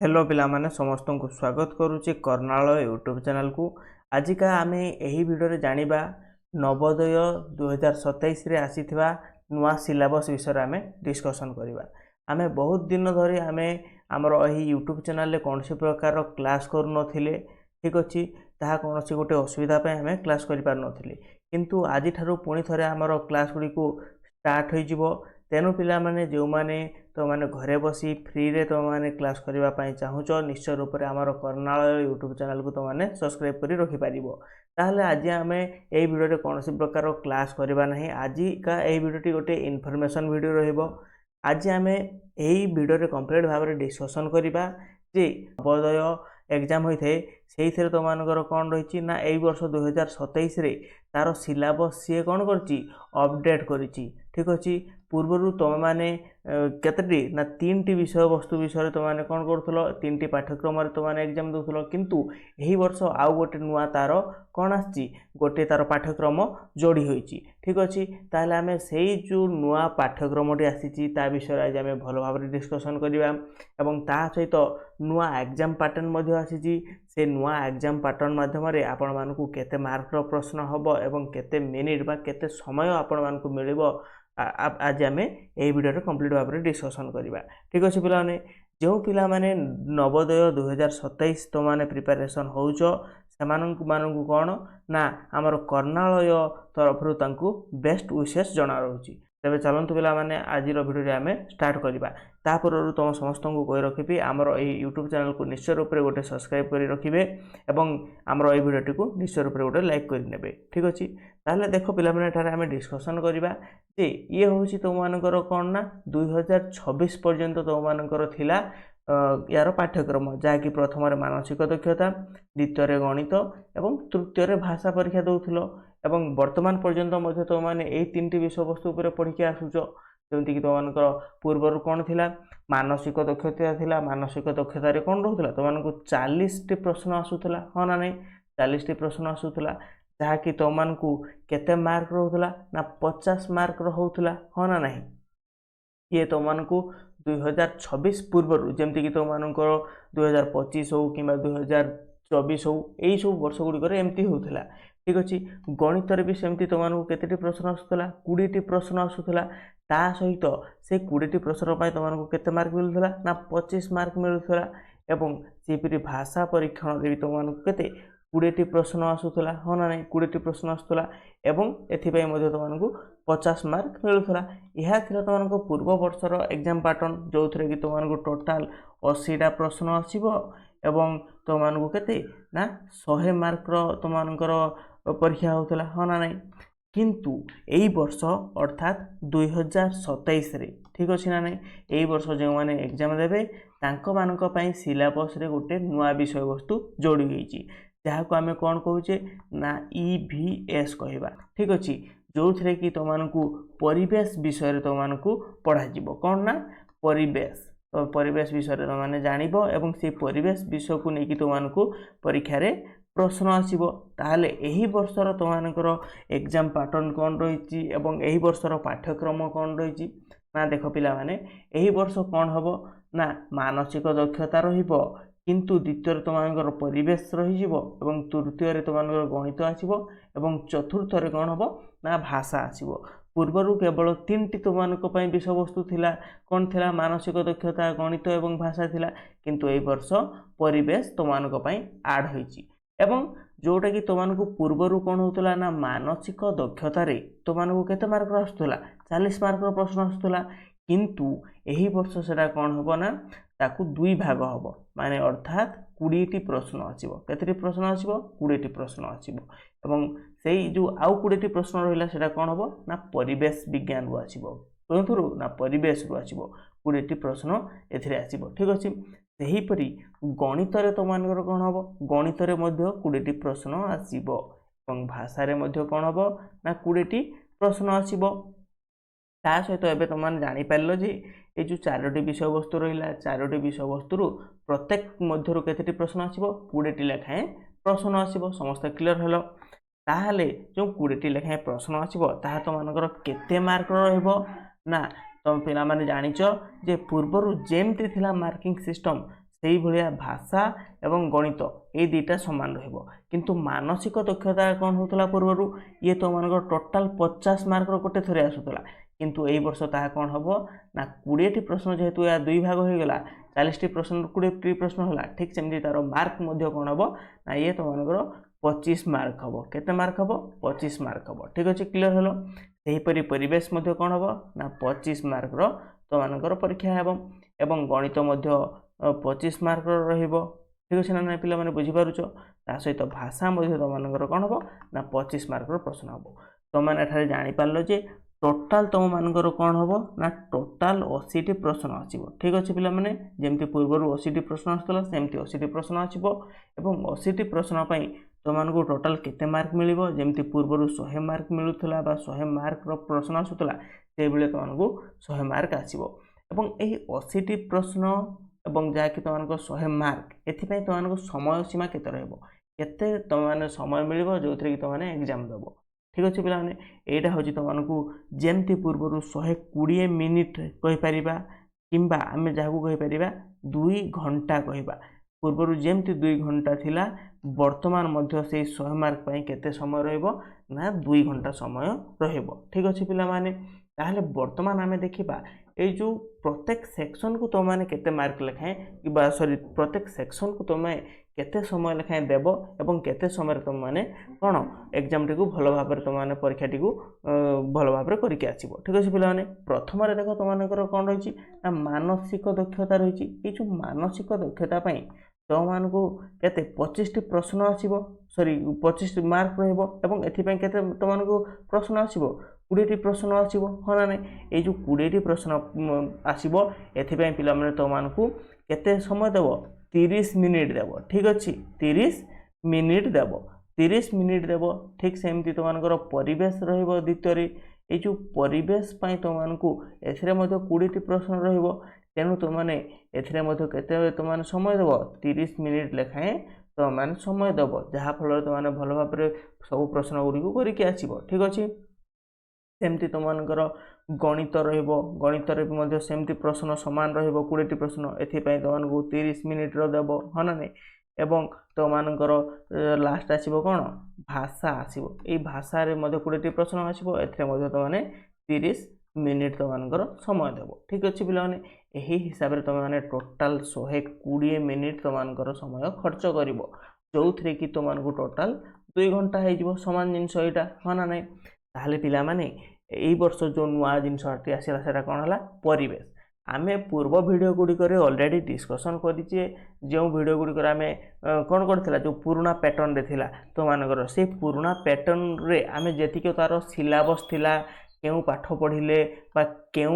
Hello पिला माने समस्त को स्वागत करुचे कर्णालय यूट्यूब चैनल को। आज का आम यही वीडियो जानिबा नवोदय 2027 रे आसीथिबा नुआ सिलेबस विषय आम डिस्कसन करबा। आमे बहुत दिन धरी आमे हमर एही यूट्यूब चैनल रे कोनसी प्रकार क्लास करू नथिले, ठीक अछि। ताहा कोनसी गोटे असुविधा पे आमे क्लास करि पार नथिले, किंतु आज ठारू पुणी थरे हमर क्लास गुडी को स्टार्ट होई जिवो। तेनु पिला माने जो माने तो माने घरे बसी फ्री रे तो माने क्लास करबा पई चाहूच, निश्चय रूप रे हमर कर्णालय यूट्यूब चैनल को तो माने सब्सक्राइब करी रखि पारिबो। ताहले आज आमे एई वीडियो रे कोनसी प्रकार क्लास करबा नहीं। आज का एई वीडियो टी गोटे इन्फॉर्मेशन वीडियो रहइबो। आज आमे एई वीडियो रे कंप्लीट भाव रे डिस्कशन करबा जे नवोदय एग्जाम होई थे सेही थरे तो मानकर कोन रहिछि ना एई वर्ष 2027 रे तार सिलेबस सी कोन करछि अपडेट करिछि, ठीक अछि। पूर्वरु तुम माने केतटी ना 3टी विषय वस्तु विषय तुम माने कोन करथलो, 3टी पाठ्यक्रम रे तुम माने एग्जाम दोथलो, किंतु एही वर्ष आउ गोटे नुआ तार कोन आछि गोटे तार पाठ्यक्रम जोड़ी होईछि, ठीक अछि। ताहले आमे सेही जो नुआ पाठ्यक्रमटी आसीछि ता विषय आज आमे भलो भाबरे डिस्कशन करिबा एवं ता सहित नुआ एग्जाम पैटर्न मध्ये आसीछि। से नुआ एग्जाम पैटर्न माध्यम रे आपण मानकु केते मार्क रो प्रश्न हबो एवं केते मिनिट बा केते समय आपण मानकु मिलिबो आज आम यही वीडियो कंप्लीट भाव में डिस्कसन करवा, ठीक अच्छे। पिलाने जो पिला माने नवोदय 2027 तो माने प्रिपरेशन होउछ से मानू कौन ना आमर कर्णालय तरफ बेस्ट विशेष जना रही। तेरे चलतु पिला माने आज वीडियो आम स्टार्ट करवा। तापूर्व तुम समस्त को कही रखी आमर यही यूट्यूब चैनल को निश्चय रूप से गोटे सब्सक्राइब कर रखिए एवं आमर यही वीडियो को निश्चय रूप से गोटे लाइक करने, ठीक अच्छे। ताहले देख पिला माने ठारे आम डिस्कसन करवा जे ये हूँ तुम मानकर कौन ना 2026 पर्यंत तुम मानकर थिला यार पाठ्यक्रम जहाँकि प्रथम मानसिक दक्षता, द्वितीय गणित एवं तृतीय भाषा परीक्षा दौथलो एवं वर्तमान पर्यंत मध्य तुम माने एई 3टी विषय वस्तु उपर पढ़ी आसुच। जमती कि तुम मानकर पूर्वर कौन थिला मानसिक दक्षता थिला, मानसिक दक्षता रे कौन रहउतला तुम मानकु 40टी प्रश्न आसुतला, हाँ ना नहीं 40टी प्रश्न आसुतला जहाँकि तुम मानकु केते मार्क रहउतला ना 50 मार्क रहउतला, हाँ ना नहीं। ये तुम मानकु 2026 पूर्वर जमती कि तुम मानकर 2025 हो कि 2024 हो यही सब वर्ष गुड़िक एमती होता, ठीक अच्छे। गणित भी सेमती तुम मानक केते प्रश्न आसूला 20टी प्रश्न आसूला। ता सहित से 20टी प्रश्न पर तुम मानक केते मार्क मिलूला ना 25 मार्क मिलूला एवं सेपरी भाषा परीक्षण भी तुम मानक केते 20टी प्रश्न आसूला, हाँ ना नहीं 20टी प्रश्न आसूला एवं एथिपाई मध्य तुमको 50 मार्क मिलूला। यह थिला तुमको पूर्व वर्षर एग्जाम पैटर्न जो थे कि तुमको टोटाल 80टा प्रश्न आसीबो एवं तुमको केते ना 100 मार्क तुमकर परीक्षा होता, हाँ ना नहीं। किंतु यही वर्ष अर्थात 2027 रे, ठीक अच्छे ना नहीं, यही वर्ष जो मैंने एग्जाम देवे तांको मानक पई सिलेबस रे गोटे नुआ विषय वस्तु जोड़ी होईची जहाँ को आम कौन कहूचे ना EVS कहवा, ठीक अच्छे। जो थे कि तुमको परिवेश विषय तुमको पढ़ा कौन ना परिवेश, तो परिवेश विषय तुमने जानिब एवं से परिवेश विषय को लेकिन तुमको परीक्षा रे प्रश्न आसीबो। ताहले एही वर्षर तुमनकर एग्जाम पैटर्न कौन रही एवं एही वर्षर पाठ्यक्रम कौन रही ना देख पिला माने एही वर्ष कौन हबो ना मानसिक दक्षता रहिबो, किंतु द्वितीय तुमनकर परिवेश रहिजिवो एवं तृतीय तुमनकर गणित आसीबो एवं चतुर्थ रे कौन हबो ना भाषा आसीबो। पूर्वर केवल 3टी तुमनक पई विषय वस्तु थिला कौन थिला मानसिक दक्षता, गणित एवं भाषा थिला, किंतु एई वर्ष परिवेश तुमनक पई ऐड होईची एवं जोटा कि तुमको पूर्वर कौन होता ना मानसिक दक्षतार तुमको केते मार्क आसूला 40 मार्क प्रश्न आसूला, किंतु यही वर्ष से कौन हम ना ताकू 2 भाग हम माने अर्थात 20टी प्रश्न आसीबो। केतेटी प्रश्न आसीबो 20टी प्रश्न आसीबो एवं से जो आउ 20टी प्रश्न रहिला सेटा कौन हम ना परिवेश विज्ञान रु आसीबो, ना परिवेश रु आसीबो 20टी प्रश्न एथिरे आसीबो, ठीक अछि। सेहीपरि गणित तुम कौन हम गणित 20टी प्रश्न आसीबो एवं भाषा रे मध्य कौन हम ना 20टी प्रश्न आसीबो। ता सहित एबे तुम जानि पारलो जे ये जो 4टी विषय वस्तु रहिला 4टी विषय वस्तु प्रत्येक मध्यरु केतेटी प्रश्न आसीबो 20टी लेखाएं प्रश्न आसीबो। समस्त क्लियर हलो। ताहले जो 20टी लेखाएं प्रश्न आसीबो ताहा तुमनकर केते मार्क रहइबो ना तुम पिला माने जानिचो जे पूर्वरु जेमती थिला मार्किंग सिस्टम सेही भलिया भाषा एवं गणित ये दुईटा सामान रहिबो किंतु मानसिक दक्षता कौन होतला पूर्व ये तो मान टोटाल 50 मार्क गोटे थरे आसुतला किंतु एई वर्ष ताहा कौन हबो ना 20 टी प्रश्न जेहेतु या दुई भाग हो गला 40 टी प्रश्न 20 टी प्रश्न होला ठीक सेमती तार मार्क मध्य कौन हबो ना ये तो मान 25 मार्क हबो केते मार्क हबो 25 मार्क हबो ठीक अछि क्लियर हलो सेही परि परिवेश मध्य कौन हबो ना 25 मार्क रो तो मानकर परीक्षा हेबो एवं गणित मध्य 25 मार्क रहिबो ठीक अछि ना पिला माने बुझी पारुछो ता सहित भाषा मध्य तो मानकर कौन हबो ना 25 मार्क रो प्रश्न हबो तो माने एठारे जानि पारलो जे टोटाल तुम मानकर कौन हबो ना टोटाल 80 टी प्रश्न आसीबो ठीक अछि पिला माने जेमति पूर्वरु 80 टी प्रश्न आस्तला सेमति 80 टी प्रश्न आसीबो एवं 80 टी प्रश्न पई तो मानको टोटाल केते मार्क मिलिबो जेमति पूर्वरु 100 मार्क मिलुथला बा 100 मार्क रो प्रश्न आसुतला से बेले तो मानको 100 मार्क आसीबो एवं एही 80 टी प्रश्न एवं जाकि तो मानको 100 मार्क एथि पई तो मानको समय सीमा केते रहबो केते तो माने समय मिलिबो जोथरे कि तो माने एग्जाम दबो ठीक अछि पिला माने एटा होची तो मानको जेमति पूर्वरु 120 मिनिट कहि परिबा किंबा आमे जाहु कहि परिबा 2 घंटा कहिबा पूर्वरु जेमति 2 घंटा थिला वर्तमान मध्य से 100 मार्क पई केते समय रहइबो ना 2 घंटा समय रहइबो ठीक अछि पिला माने ताहले वर्तमान आमे देखिबा ए जो प्रत्येक सेक्शन को तो माने केते मार्क लेखाए कि सॉरी प्रत्येक सेक्शन को तो मैं केते समय लेखाए देबो एवं केते समय तुम माने कोन एग्जाम टी को भलो भाबरे तुम माने परीक्षा टी को भलो भाबरे करिके आसीबो ठीक अछि पिला माने प्रथम रे देखो तुम मानकर कोन रहिछि ना मानसिक दक्षता रहिछि ए जो मानसिक दक्षता पई तो मान को केते 25 टी प्रश्न आसीबो सॉरी 25 मार्क रहइबो एवं एथि पई केते तो मान को प्रश्न आसीबो 20 टी प्रश्न आसीबो होना नै ए जो 20 टी प्रश्न आसीबो एथि पई पिला माने तो मान को केते समय देबो 30 मिनिट देबो ठीक अछि 30 मिनिट देबो 30 मिनिट देबो ठीक सेमती तो मानकर परिवेश रहइबो द्वितीय रे ए जो परिवेश पई तो मान को एथरे मध्ये 20 टी प्रश्न रहइबो तेनु तो माने एथरे मध्ये केते तो माने समय देबो 30 मिनिट लेखाए तो माने समय देबो जहा फल तो माने भलो भाबरे सब प्रश्न गुडी को करिके आसीबो ठीक अछि सेमती तो मानकर गणित रहइबो गणित रे मध्ये सेमती प्रश्न समान रहइबो 20 टी प्रश्न एथि पई तो मानको 30 मिनिट रो देबो हना नै एवं तो मानकर लास्ट आसीबो कोन भाषा आसीबो ए भाषा रे मध्ये 20 टी प्रश्न आसीबो एथरे मध्ये तो माने 30 मिनिट तो मानकर समय देबो ठीक अछि पिला माने एही हिसाब रे तो माने टोटल 120 मिनिट तो मानकर समय खर्च करिवो जोथरे कि तो मानको टोटल 2 घंटा हे जिवो समान जिंस एटा हना नै ताहले पिला माने एई वर्ष जो नुआ जिंस आसीला सेटा कोन हला परिवेश आमे पूर्व वीडियो गुडी करे ऑलरेडी डिस्कशन करिचे जो वीडियो गुडी करे आमे कोन करथिला जो पुराना पैटर्न रे थिला तो मानकर से पुराना पैटर्न रे आमे जेतिके तार सिलेबस थिला केउ पाठ पढिले बा केउ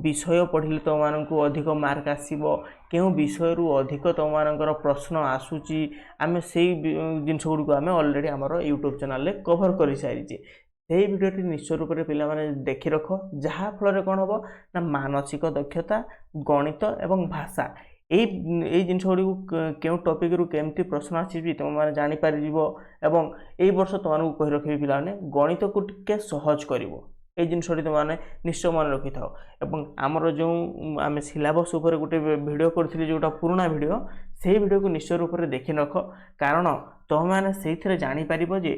विषय पढिले तो मानकु अधिक मार्क आसीबो केउ विषय रु अधिक तो मानकर प्रश्न आसुची आमे सेही जिंस गुडी को आमे ऑलरेडी हमर YouTube चैनल रे कवर करि सारिचे सेही वीडियो टी निश्चय रूप से पिला माने देखि रखो जहा फल कोन हबो ना मानसिक दक्षता गणित एवं भाषा एई जिंस गुडी केउ टॉपिक रु केमती प्रश्न आसीबी तुम माने जानि परिबो एवं एई वर्ष तुमन को कहि रखिबी पिला माने गणित को टिके सहज करिवो ए जिनसटी तो माने निश्चय मन रखि थाओ एवं हमर जो आमे सिलेबस ऊपर गोटे वीडियो करथिली जोटा पुराना वीडियो सेही वीडियो को निश्चय रूप से देखि रखो कारण तो माने सेहिथरे जानि परिबो जे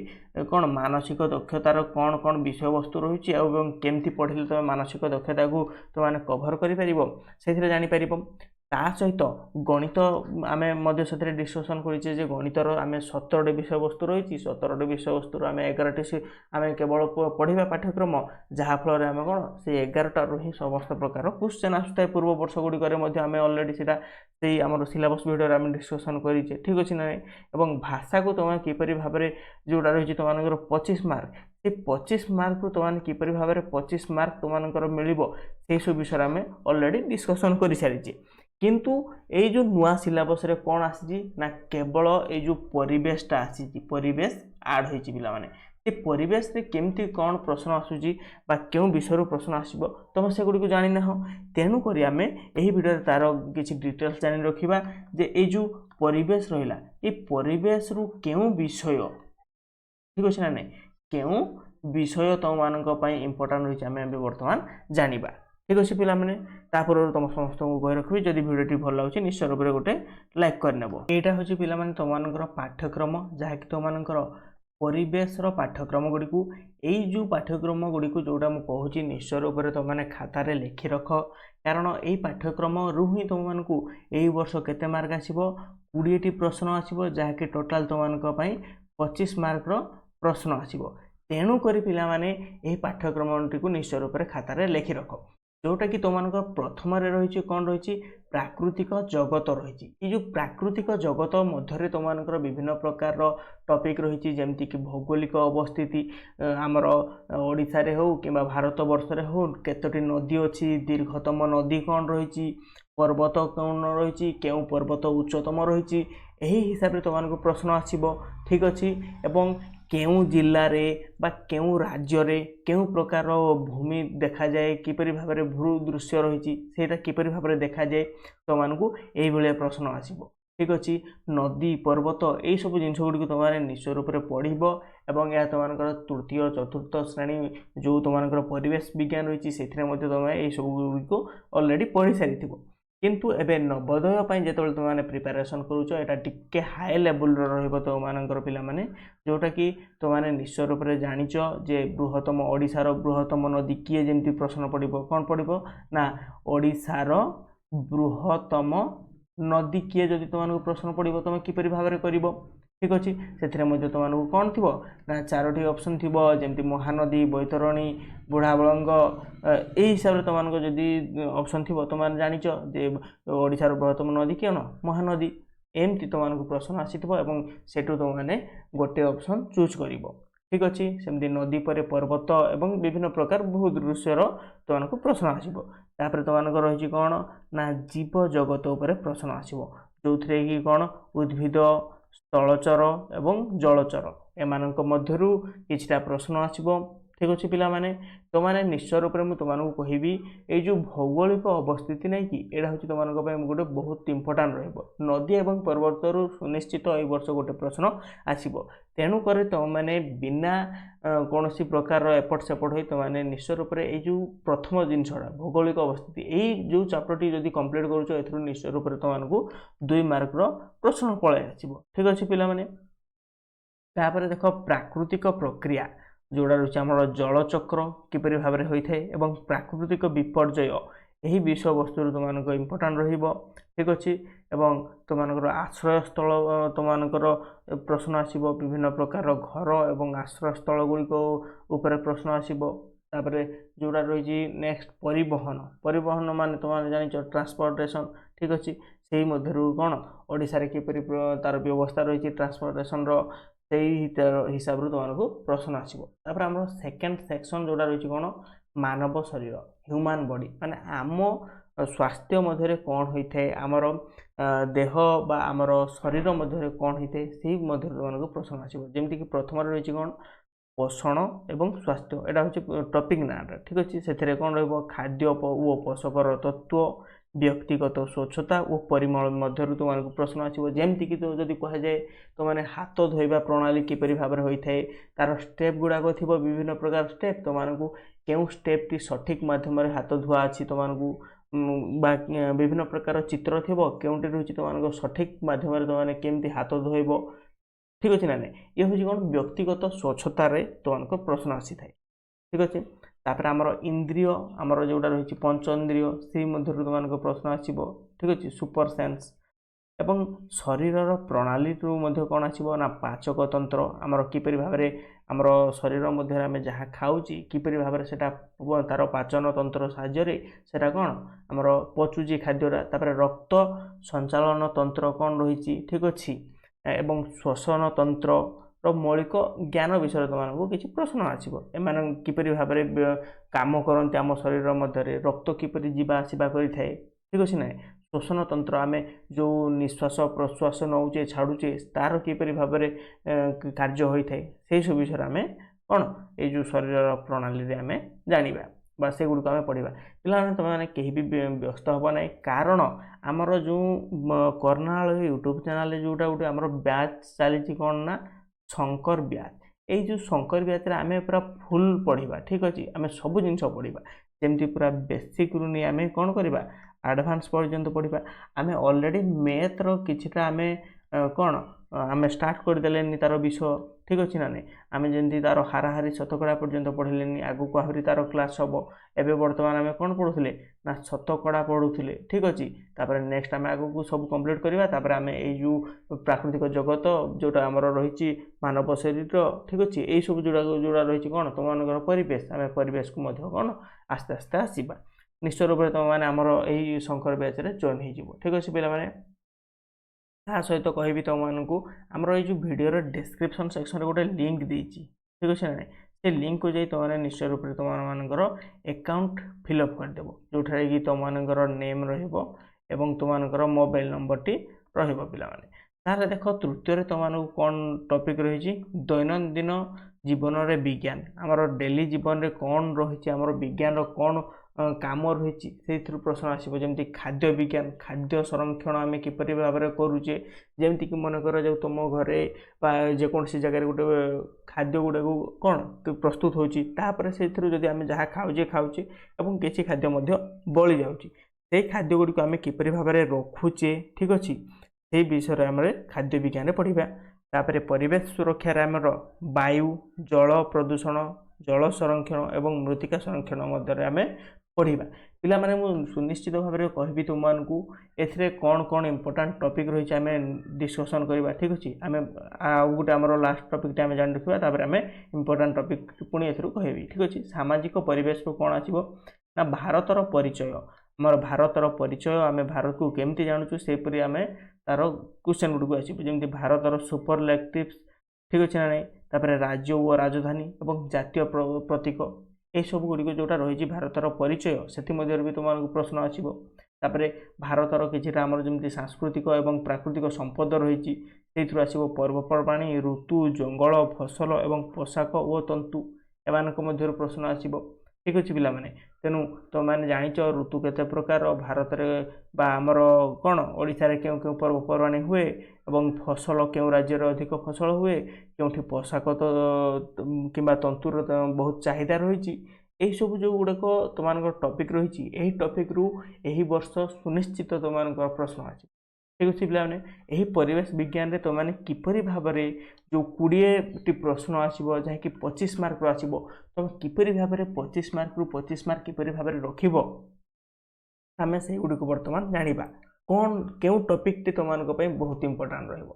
कोन मानसिक दक्षतार कोन कोन विषय वस्तु रहिछि एवं केमती पढिले तो मानसिक दक्षता को तो माने कवर करि परिबो सेहिथरे जानि परिबो ता सहित गणित आमे मध्य सतरे डिस्कशन करिचे जे गणितर आमे 17 विषय वस्तु रहिछि 17 विषय वस्तु आमे 11 टी आमे केवल पढिबा पाठ्यक्रम जहा फल रे आमे कोन से 11 टा रही समस्त प्रकार क्वेश्चन आसुताय पूर्व वर्ष गुडी करे मध्ये आमे ऑलरेडी सेटा सेही हमर सिलेबस वीडियो रे आमे डिस्कशन करिचे ठीक अछि नै एवं भाषा को तमे किपरि भाबरे जोडा रहिछि तो मानकर 25 मार्क से 25 मार्क को तो माने किपरि भाबरे 25 मार्क तो मानकर मिलिबो सेही सब विषय आमे ऑलरेडी डिस्कशन करि सारिछि किंतु ए जो नुआ सिलेबस रे कोन आसी ना केवल ए जो परिवेशटा आसी परिवेश ऐड होई पिला माने ए परिवेश रे केमती कोन प्रश्न आसुजी बा केउ विषय रो प्रश्न आसीबो तम से गुडी को जानि ना हो तेनु करी आमे एही वीडियो रे तार किछि डिटेल्स जानि रखिबा जे ए जो परिवेश रहिला ए परिवेश रो केउ विषय ठीक अछि ना नै केउ विषय तो मानक पई इंपोर्टेंट होई आमे वर्तमान जानिबा ठीक अच्छे पे तापर तुम समस्त को कही रखी जदि भिडियो भल लगे निश्चय रूप से गोटे लाइक करनेब। यहाँ हूँ पे तुम पाठ्यक्रम जहाँकि तुम परिवेश पाठ्यक्रम गुड़ी यही जो पाठ्यक्रम गुड़ी जोटा मुझे कहूँ निश्चय रूप से तुमने खातार लिखि रख कारण यही पाठ्यक्रम रु ही तुमको यही वर्ष केते मार्क आसो 20टी प्रश्न आसो जहाँकि टोटाल तुम 25 मार्क प्रश्न आसो तेणुक पे पाठ्यक्रम टी निश्चय रूप से खातार लिखि रख जोटा कि तुम प्रथम रही कौन रही प्राकृतिक जगत रही जो प्राकृतिक जगत मध्य तुम विभिन्न प्रकार टॉपिक रही जमती कि भौगोलिक अवस्थिति आमर ओडिशा रे हो कि भारत वर्ष रे हो केतोटी नदी अच्छी दीर्घतम नदी कौन रही पर्वत कौन रही क्यों पर्वत उच्चतम रही यही हिसाब से तुमको प्रश्न आसो ठीक अच्छे एवं केउ जिल्ला रे बा केउ राज्य रे केउ प्रकार भूमि देखा जाए किपरि भाव में भू दृश्य रही सेटा किपरि भाव में देखा जाए तुमको यही भाया प्रश्न आसो ठीक अच्छे नदी पर्वत यही सब जिन गुड़ी तुमने निश्चय रूप से पढ़व एवं यह तुम तृतीय चतुर्थ श्रेणी जो तुम परिवेश विज्ञान रही से तुम यही सब गुड़ी अलरेडी पढ़ी सारी किंतु एबे नवोदय जो तुमने प्रिपेरेसन करुच यहाँ टिके हाई लेवल तुम पे जोटा कि तुमने निश्चय रूप से जानिच जे बृहत्तम ओडिशार बृहत्तम नदी किए जमी प्रश्न पड़ो कौन पड़ो ना ओडिशार बृहत्तम नदी किए जदि तुमको प्रश्न पड़ो तुम किपरि भाव में कर ठीक अच्छे से तुमको कौन थी ना 4टी ऑप्शन थी जमती महानदी बैतरणी बुढ़ाबलंग यही हिसाब से तुमको जदि ऑप्शन थी तुमने जानिच जे ओडिशार बृहत्तम नदी कौन महानदी एमती तुमको प्रश्न आसीथिबो एवं सेठू तुमने गोटे ऑप्शन चूज कर ठीक अच्छे सेमती नदी पर पर्वत एवं विभिन्न प्रकार भू दृश्यर तुमको प्रश्न आसो तापर तुमको रही कौन ना जीव जगत उपर प्रश्न आसो जो थे कि कौन उद्भिद स्थलचर एवं जलचर एमान मध्यरु किछटा प्रश्न आसो ठीक अच्छे पे तुमने निश्चय रूप से तुमको कहबी ये जो भौगोलिक अवस्थिति नहीं कि यहाँ हूँ तुम गोटे बहुत इंपोर्टाट रदी एवं पर्वतर सुनिश्चित यही वर्ष गोटे प्रश्न आसो तेणुक तुमने बिना कौन प्रकार एपट सेपट हो तुमने निश्चय रूप से यू प्रथम जिनसा भौगोलिक अवस्थिति यही जो चैप्टरटी जब कम्प्लीट करूँ निश्चय रूप से तुमको 2 मार्क प्रश्न पलि आसो ठीक अच्छे पे देख प्राकृतिक प्रक्रिया जोड़ा रही आम जलचक्र किपरि भाव में होता है एवं प्राकृतिक विपर्यय यही विषय वस्तु तुमको इम्पोर्टाट ठीक अच्छे एवं तुम आश्रय स्थल तुमको प्रश्न आसो विभिन्न प्रकार घर एवं आश्रय स्थल गुड़िक उपर प्रश्न आसो तापर जोड़ा रही नेक्स्ट परिवहन परिवहन मान तुम जान ट्रांसपोर्टेशन ठीक अच्छे से मध्य कौन ओडिशा रे किपरि तार व्यवस्था रही ट्रांसपोर्टेशन से हिसाब से तुमको प्रश्न आसो तापर आम सेकेंड सेक्शन जोड़ा रही कौन मानव शरीर ह्यूमन बॉडी माने आम स्वास्थ्य मध्य कौन होता है आमर देह बा आमर शरीर मध्य कौन होता है से मध्य तुमको प्रश्न आसो जमीक प्रथम रही कौन पोषण एवं स्वास्थ्य यहाँ हूँ टॉपिक नाटा ठीक अच्छे से कौन खाद्य ओ पोषकर तत्व व्यक्तिगत स्वच्छता और परिमल मध्य तुमको प्रश्न आसो जमीक तो जब कह जाए तुमने हाथ धोइबा प्रणाली किपरि भाव में होता है तार स्टेप गुड़ाक थी विभिन्न प्रकार स्टेप तुमको क्यों स्टेप टी सठिक मध्यम हाथ धुआ अच्छी तुमको विभिन्न प्रकार चित्र थी केउटी रही तुमको सठिक मध्यम तुमने केमती हाथ धोइब ठीक अच्छे ना ये हूँ कौन व्यक्तिगत स्वच्छतार तुमको प्रश्न आसी था ठीक अच्छे तापर आमर इंद्रिय आमर जोटा रही पंच इंद्रिय से मध्य तुमको प्रश्न आसो ठीक अच्छे सुपर सेन्स एवं शरीर प्रणाली कौन आसो ना पाचक तंत्र आमर किपरि भाव में आमर शरीर मध्य आम जहाँ खाऊँ किपरि भाव में तार पाचन तंत्र साहाय्य से कौन आमर पचुची खाद्यटा तापर रक्त संचालन तंत्र कौन रही ठीक अच्छे एवं श्वसन तंत्र मौलिक ज्ञान विषय तुमको किसी प्रश्न आसो एम किपरि भाव में काम करते आम शरीर मध्य रक्त किपरि जीवा आसवा करें ठीक अच्छे ना श्वसन तंत्र आम जो निश्वास प्रश्वास नौचे छाड़ुचे तार किपरि भाव में कार्य होता है से सब विषय आम कौन ये जो शरीर प्रणाली आम जाना बा से गुड़ आम पढ़ा पे तुमने कहीं भी व्यस्त हम ना कारण आमर जो कर्णालय यूट्यूब चैनल जोटा गोटे आमर बैच चली कौन ना शंकर ब्याच यही जो शंकर ब्याच आम पूरा फुल पढ़ा ठीक अच्छे आम सब जिन पढ़ा ଯେମିତି ପୁରା ବେସିକ୍ରୁ ନେଇ ଆମେ କ'ଣ କରିବା ଆଡ଼ଭାନ୍ସ ପର୍ଯ୍ୟନ୍ତ ପଢ଼ିବା। ଆମେ ଅଲରେଡ଼ି ମ୍ୟାଥ୍ର କିଛିଟା ଆମେ କ'ଣ ଆମେ ଷ୍ଟାର୍ଟ କରିଦେଲେନି ତା'ର ବିଷୟ, ଠିକ୍ ଅଛି ନା ନାହିଁ। ଆମେ ଯେମିତି ତା'ର ହାରାହାରି ଶତକଡ଼ା ପର୍ଯ୍ୟନ୍ତ ପଢ଼ିଲେନି, ଆଗକୁ ଆହୁରି ତା'ର କ୍ଲାସ୍ ହେବ। ଏବେ ବର୍ତ୍ତମାନ ଆମେ କ'ଣ ପଢ଼ୁଥିଲେ ନା ଶତକଡ଼ା ପଢ଼ୁଥିଲେ, ଠିକ୍ ଅଛି। ତାପରେ ନେକ୍ସଟ ଆମେ ଆଗକୁ ସବୁ କମ୍ପ୍ଲିଟ୍ କରିବା। ତାପରେ ଆମେ ଏଇ ଯେଉଁ ପ୍ରାକୃତିକ ଜଗତ ଯେଉଁଟା ଆମର ରହିଛି ମାନବ ଶରୀର, ଠିକ୍ ଅଛି, ଏଇସବୁ ଯେଉଁଟା ରହିଛି କ'ଣ ତୁମମାନଙ୍କର ପରିବେଶ, ଆମେ ପରିବେଶକୁ ମଧ୍ୟ କ'ଣ ଆସ୍ତେ ଆସ୍ତେ ଆସିବା। ନିଶ୍ଚୟ ରୂପରେ ତୁମମାନେ ଆମର ଏହି ଶଙ୍କର ବ୍ୟାଚ୍ରେ ଜଏନ୍ ହେଇଯିବ, ଠିକ୍ ଅଛି ପିଲାମାନେ। ତା ସହିତ କହିବି ତୁମମାନଙ୍କୁ ଆମର ଏଇ ଯେଉଁ ଭିଡ଼ିଓର ଡେସ୍କ୍ରିପ୍ସନ୍ ସେକ୍ସନରେ ଗୋଟେ ଲିଙ୍କ୍ ଦେଇଛି, ଠିକ୍ ଅଛି ନା ନାହିଁ। ସେ ଲିଙ୍କ୍କୁ ଯାଇ ତୁମମାନେ ନିଶ୍ଚୟ ରୂପରେ ତୁମମାନଙ୍କର ଆକାଉଣ୍ଟ ଫିଲ୍ଅପ୍ କରିଦେବ, ଯେଉଁଠାରେ କି ତୁମମାନଙ୍କର ନେମ୍ ରହିବ ଏବଂ ତୁମମାନଙ୍କର ମୋବାଇଲ୍ ନମ୍ବରଟି ରହିବ ପିଲାମାନେ। ତାହେଲେ ଦେଖ ତୃତୀୟରେ ତୁମମାନଙ୍କୁ କ'ଣ ଟପିକ୍ ରହିଛି, ଦୈନନ୍ଦିନ ଜୀବନରେ ବିଜ୍ଞାନ। ଆମର ଡେଲି ଜୀବନରେ କ'ଣ ରହିଛି, ଆମର ବିଜ୍ଞାନର କ'ଣ କାମ ରହିଛି, ସେଇଥିରୁ ପ୍ରଶ୍ନ ଆସିବ। ଯେମିତି ଖାଦ୍ୟ ବିଜ୍ଞାନ, ଖାଦ୍ୟ ସଂରକ୍ଷଣ ଆମେ କିପରି ଭାବରେ କରୁଛେ। ଯେମିତିକି ମନେ କରାଯାଉ ତୁମ ଘରେ ବା ଯେକୌଣସି ଜାଗାରେ ଗୋଟେ ଖାଦ୍ୟ ଗୁଡ଼ାକୁ କ'ଣ ପ୍ରସ୍ତୁତ ହେଉଛି, ତାପରେ ସେଇଥିରୁ ଯଦି ଆମେ ଯାହା ଖାଉଛେ ଏବଂ କିଛି ଖାଦ୍ୟ ମଧ୍ୟ ବଳି ଯାଉଛି, ସେଇ ଖାଦ୍ୟ ଗୁଡ଼ିକୁ ଆମେ କିପରି ଭାବରେ ରଖୁଛେ, ଠିକ୍ ଅଛି, ସେଇ ବିଷୟରେ ଆମେ ଖାଦ୍ୟ ବିଜ୍ଞାନରେ ପଢ଼ିବା। ତାପରେ ପରିବେଶ ସୁରକ୍ଷାରେ ଆମର ବାୟୁ, ଜଳ ପ୍ରଦୂଷଣ, ଜଳ ସଂରକ୍ଷଣ ଏବଂ ମୃତ୍ତିକା ସଂରକ୍ଷଣ ମଧ୍ୟରେ ଆମେ ପଢ଼ିବା। ପିଲାମାନେ ମୁଁ ସୁନିଶ୍ଚିତ ଭାବରେ କହିବି ତୁମମାନଙ୍କୁ ଏଥିରେ କ'ଣ କ'ଣ ଇମ୍ପୋର୍ଟାଣ୍ଟ ଟପିକ୍ ରହିଛି ଆମେ ଡିସ୍କସନ୍ କରିବା, ଠିକ୍ ଅଛି। ଆମେ ଆଉ ଗୋଟେ ଆମର ଲାଷ୍ଟ ଟପିକ୍ଟା ଆମେ ଜାଣି ରଖିବା, ତାପରେ ଆମେ ଇମ୍ପୋର୍ଟାଣ୍ଟ ଟପିକ୍ ପୁଣି ଏଥିରୁ କହିବି, ଠିକ୍ ଅଛି। ସାମାଜିକ ପରିବେଶରୁ କ'ଣ ଆସିବ ନା ଭାରତର ପରିଚୟ। ଆମର ଭାରତର ପରିଚୟ, ଆମେ ଭାରତକୁ କେମିତି ଜାଣୁଛୁ, ସେହିପରି ଆମେ ତା'ର କ୍ୱେଶ୍ଚନ୍ ଗୁଡ଼ିକୁ ଆସିବ। ଯେମିତି ଭାରତର ସୁପରଲେଟିଭ୍ସ, ଠିକ୍ ଅଛି ନା ନାହିଁ। ତାପରେ ରାଜ୍ୟ ଓ ରାଜଧାନୀ ଏବଂ ଜାତୀୟ ପ୍ରତୀକ, ଏସବୁ ଗୁଡ଼ିକ ଯେଉଁଟା ରହିଛି ଭାରତର ପରିଚୟ, ସେଥିମଧ୍ୟରୁ ବି ତୁମମାନଙ୍କୁ ପ୍ରଶ୍ନ ଆସିବ। ତାପରେ ଭାରତର କିଛିଟା ଆମର ଯେମିତି ସାଂସ୍କୃତିକ ଏବଂ ପ୍ରାକୃତିକ ସମ୍ପଦ ରହିଛି, ସେଇଥିରୁ ଆସିବ ପର୍ବପର୍ବାଣି, ଋତୁ, ଜଙ୍ଗଲ, ଫସଲ ଏବଂ ପୋଷାକ ଓ ତନ୍ତୁ, ଏମାନଙ୍କ ମଧ୍ୟରୁ ପ୍ରଶ୍ନ ଆସିବ, ଠିକ୍ ଅଛି ପିଲାମାନେ। ତେଣୁ ତୁମମାନେ ଜାଣିଛ ଋତୁ କେତେ ପ୍ରକାର, ଭାରତରେ ବା ଆମର କ'ଣ ଓଡ଼ିଶାରେ କେଉଁ କେଉଁ ପର୍ବପର୍ବାଣି ହୁଏ ଏବଂ ଫସଲ କେଉଁ ରାଜ୍ୟରେ ଅଧିକ ଫସଲ ହୁଏ, କେଉଁଠି ପୋଷାକ କିମ୍ବା ତନ୍ତୁର ବହୁତ ଚାହିଦା ରହିଛି। ଏହିସବୁ ଯେଉଁଗୁଡ଼ାକ ତୁମମାନଙ୍କର ଟପିକ୍ ରହିଛି, ଏହି ଟପିକ୍ରୁ ଏହି ବର୍ଷ ସୁନିଶ୍ଚିତ ତୁମମାନଙ୍କର ପ୍ରଶ୍ନ ଆସିବ, ଠିକ୍ ଅଛି ପିଲାମାନେ। ଏହି ପରିବେଶ ବିଜ୍ଞାନରେ ତୁମମାନେ କିପରି ଭାବରେ ଯେଉଁ 20ଟି ପ୍ରଶ୍ନ ଆସିବ, ଯାହାକି 25 ମାର୍କରୁ ଆସିବ, ତୁମେ କିପରି ଭାବରେ 25 ମାର୍କରୁ 25 ମାର୍କ କିପରି ଭାବରେ ରଖିବ, ଆମେ ସେଇଗୁଡ଼ିକୁ ବର୍ତ୍ତମାନ ଜାଣିବା। କ'ଣ କେଉଁ ଟପିକ୍ଟି ତୁମମାନଙ୍କ ପାଇଁ ବହୁତ ଇମ୍ପୋର୍ଟାଣ୍ଟ ରହିବ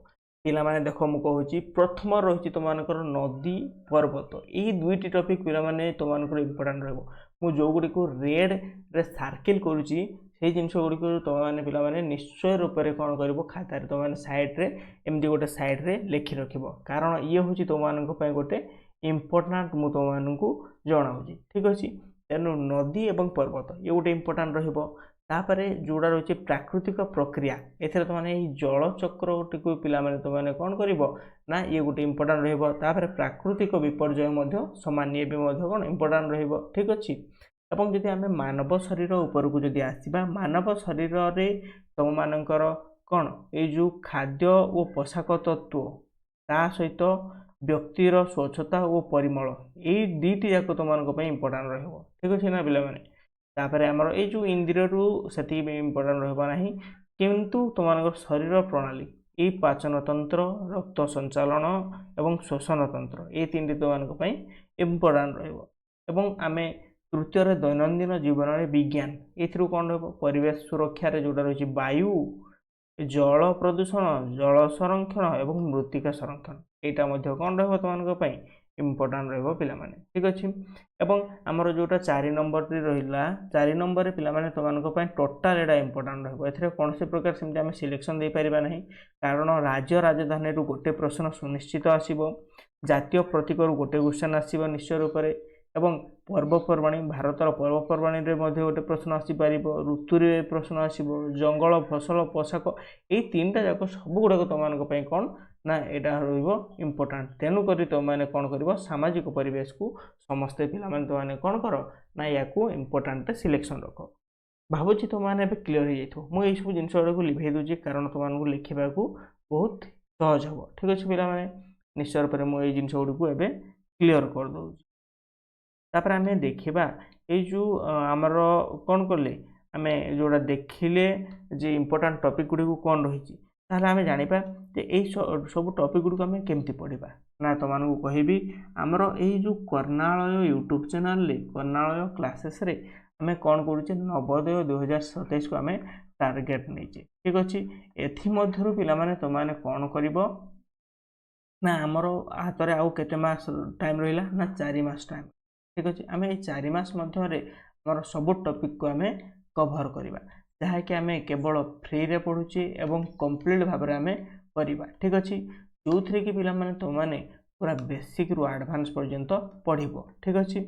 ପିଲାମାନେ। ଦେଖ ମୁଁ କହୁଛି, ପ୍ରଥମ ରହିଛି ତୁମମାନଙ୍କର ନଦୀ, ପର୍ବତ। ଏଇ ଦୁଇଟି ଟପିକ୍ ପିଲାମାନେ ତୁମମାନଙ୍କର ଇମ୍ପୋର୍ଟାଣ୍ଟ ରହିବ। ମୁଁ ଯେଉଁଗୁଡ଼ିକୁ ରେଡ଼୍ରେ ସାର୍କିଲ୍ କରୁଛି, ସେଇ ଜିନିଷ ଗୁଡ଼ିକୁ ତୁମମାନେ ପିଲାମାନେ ନିଶ୍ଚୟ ରୂପରେ କ'ଣ କରିବ, ଖାତାରେ ତୁମମାନେ ସାଇଡ଼୍ରେ ଏମିତି ଗୋଟେ ସାଇଡ଼୍ରେ ଲେଖି ରଖିବ, କାରଣ ଇଏ ହେଉଛି ତୁମମାନଙ୍କ ପାଇଁ ଗୋଟେ ଇମ୍ପୋର୍ଟାଣ୍ଟ, ମୁଁ ତୁମମାନଙ୍କୁ ଜଣାଉଛି, ଠିକ୍ ଅଛି। ତେଣୁ ନଦୀ ଏବଂ ପର୍ବତ ଇଏ ଗୋଟେ ଇମ୍ପୋର୍ଟାଣ୍ଟ ରହିବ। ତାପରେ ଯେଉଁଟା ରହିଛି ପ୍ରାକୃତିକ ପ୍ରକ୍ରିୟା, ଏଥିରେ ତୁମମାନେ ଏଇ ଜଳଚକ୍ରଟିକୁ ପିଲାମାନେ ତୁମମାନେ କ'ଣ କରିବ ନା ଇଏ ଗୋଟେ ଇମ୍ପୋର୍ଟାଣ୍ଟ ରହିବ। ତାପରେ ପ୍ରାକୃତିକ ବିପର୍ଯ୍ୟୟ ମଧ୍ୟ ସମାନ, ଇଏ ବି ମଧ୍ୟ କ'ଣ ଇମ୍ପୋର୍ଟାଣ୍ଟ ରହିବ, ଠିକ୍ ଅଛି। ଏବଂ ଯଦି ଆମେ ମାନବ ଶରୀର ଉପରକୁ ଯଦି ଆସିବା, ମାନବ ଶରୀରରେ ତୁମମାନଙ୍କର କ'ଣ ଏଇ ଯେଉଁ ଖାଦ୍ୟ ଓ ପୋଷାକ ତତ୍ତ୍ୱ, ତା ସହିତ ବ୍ୟକ୍ତିର ସ୍ୱଚ୍ଛତା ଓ ପରିମଳ, ଏଇ ଦୁଇଟି ଯାକ ତୁମମାନଙ୍କ ପାଇଁ ଇମ୍ପୋର୍ଟାଣ୍ଟ ରହିବ, ଠିକ୍ ଅଛି ନା ପିଲାମାନେ। ତାପରେ ଆମର ଏଇ ଯେଉଁ ଇନ୍ଦ୍ରିୟରୁ ସେତିକି ବି ଇମ୍ପୋର୍ଟାଣ୍ଟ ରହିବ ନାହିଁ, କିନ୍ତୁ ତୁମମାନଙ୍କର ଶରୀର ପ୍ରଣାଳୀ, ଏଇ ପାଚନତନ୍ତ୍ର, ରକ୍ତ ସଞ୍ଚାଳନ ଏବଂ ଶ୍ୱସନ ତନ୍ତ୍ର, ଏଇ ତିନିଟି ତୁମମାନଙ୍କ ପାଇଁ ଇମ୍ପୋର୍ଟାଣ୍ଟ ରହିବ। ଏବଂ ଆମେ ତୃତୀୟରେ ଦୈନନ୍ଦିନ ଜୀବନରେ ବିଜ୍ଞାନ, ଏଥିରୁ କ'ଣ ରହିବ, ପରିବେଶ ସୁରକ୍ଷାରେ ଯେଉଁଟା ରହିଛି ବାୟୁ, ଜଳ ପ୍ରଦୂଷଣ, ଜଳ ସଂରକ୍ଷଣ ଏବଂ ମୃତ୍ତିକା ସଂରକ୍ଷଣ, ଏଇଟା ମଧ୍ୟ କ'ଣ ରହିବ ତୁମମାନଙ୍କ ପାଇଁ ଇମ୍ପୋର୍ଟାଣ୍ଟ ରହିବ ପିଲାମାନେ, ଠିକ୍ ଅଛି। ଏବଂ ଆମର ଯେଉଁଟା 4 ନମ୍ବରରେ ରହିଲା, 4 ନମ୍ବରରେ ପିଲାମାନେ ତୁମମାନଙ୍କ ପାଇଁ ଟୋଟାଲ୍ ଏଇଟା ଇମ୍ପୋର୍ଟାଣ୍ଟ ରହିବ। ଏଥିରେ କୌଣସି ପ୍ରକାର ସେମିତି ଆମେ ସିଲେକ୍ସନ୍ ଦେଇପାରିବା ନାହିଁ, କାରଣ ରାଜ୍ୟ ରାଜଧାନୀରୁ ଗୋଟେ ପ୍ରଶ୍ନ ସୁନିଶ୍ଚିତ ଆସିବ, ଜାତୀୟ ପ୍ରତୀକରୁ ଗୋଟେ କ୍ୱେଶ୍ଚନ୍ ଆସିବ ନିଶ୍ଚୟ ରୂପରେ, ଏବଂ ପର୍ବପର୍ବାଣି, ଭାରତର ପର୍ବପର୍ବାଣିରେ ମଧ୍ୟ ଗୋଟେ ପ୍ରଶ୍ନ ଆସିପାରିବ, ଋତୁରେ ପ୍ରଶ୍ନ ଆସିବ, ଜଙ୍ଗଲ, ଫସଲ, ପୋଷାକ, ଏଇ ତିନିଟା ଯାକ ସବୁଗୁଡ଼ାକ ତୁମମାନଙ୍କ ପାଇଁ କ'ଣ ନା ଏଇଟା ରହିବ ଇମ୍ପୋର୍ଟାଣ୍ଟ। ତେଣୁକରି ତୁମମାନେ କ'ଣ କରିବ, ସାମାଜିକ ପରିବେଶକୁ ସମସ୍ତେ ପିଲାମାନେ ତୁମମାନେ କ'ଣ କର ନା ୟାକୁ ଇମ୍ପୋର୍ଟାଣ୍ଟରେ ସିଲେକ୍ସନ୍ ରଖ। ଭାବୁଛି ତୁମମାନେ ଏବେ କ୍ଲିଅର୍ ହେଇଯାଇଥିବ। ମୁଁ ଏଇସବୁ ଜିନିଷ ଗୁଡ଼ାକୁ ଲିଭେଇ ଦେଉଛି, କାରଣ ତୁମମାନଙ୍କୁ ଲେଖିବାକୁ ବହୁତ ସହଜ ହେବ, ଠିକ୍ ଅଛି ପିଲାମାନେ। ନିଶ୍ଚୟ ରୂପରେ ମୁଁ ଏଇ ଜିନିଷ ଗୁଡ଼ିକୁ ଏବେ କ୍ଲିଅର୍ କରିଦେଉଛି। तापर आम देखा यो आमर कौन कले आम जोड़ा देखिले जे इम्पोर्टाट टपिक गुड़ी कौन रही आम जाना जे सब टपिक गुड़ी आम केमती पढ़ा ना तुमको कहबी आमर यो कर्णालय यूट्यूब चैनल कर्णालय क्लासेस रे आम कौन करुचे नवोदय 2027 को आम टार्गेट नहीं ठीक अच्छे एमध्य पे तुमने कौन कर ना आमर हाथ में आउ केते मास टाइम रहा ना 4 मास टाइम ठीक अच्छे आम ये 4 मास मध्य आमर सब टपिक को आम कभर करवा जहाँकि आम केवल फ्री रे पढ़ुचे एवं कंप्लीट भाव में आम करवा ठीक अच्छे जो थी कि पिला तुमने पूरा बेसिक रु एडवांस पर्यंत पढ़ ठीक अच्छे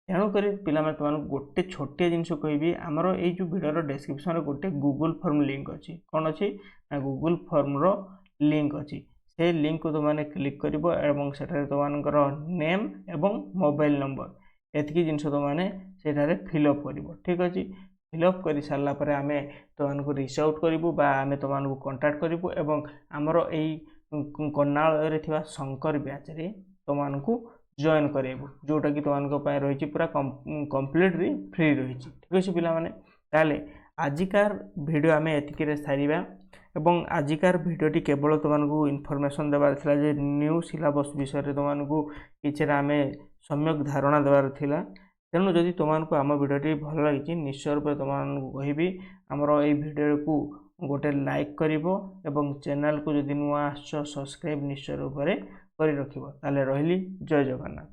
तेणुक पिला तुमको गोटे छोटिया जिनस कहबी आमर यो वीडियो डिस्क्रिप्शन गोटे गूगल फॉर्म लिंक अच्छी कौन अच्छी ना गूगल फॉर्म रो लिंक अच्छी से लिंक को तुमने क्लिक कर तुमर नेम एवं मोबाइल नंबर एतिकी जिनस तुमने से फिलअप कर ठीक अच्छे फिलअप कर सारापर आम तुमको रिच आउट करूँ आम तुमको कंटाक्ट करूँ एवं आमर यही कर्णालय शंकर बैच रे तुमको जॉइन करेबू जोटा कि तुमको रही पूरा कंप्लीटली फ्री रही ठीक अच्छे पाने ताले आजिकार वीडियो आम एतिक सारिबा एवं आजिकार वीडियोटी केवल तुमको इनफॉरमेशन देवार थिला जे न्यू सिलेबस विषय तुमको किसी आम सम्यक धारणा देवार थिला तेणु जदि तुमको आम वीडियोटी भल लगी निश्चय रूप तुमको कहबी आमर ये वीडियो को गोटे लाइक करिवो एवं चैनल को जदि नुआ आसछ सब्सक्राइब निश्चय रूप से कर रखिबो ताले रहिली जय जगन्नाथ।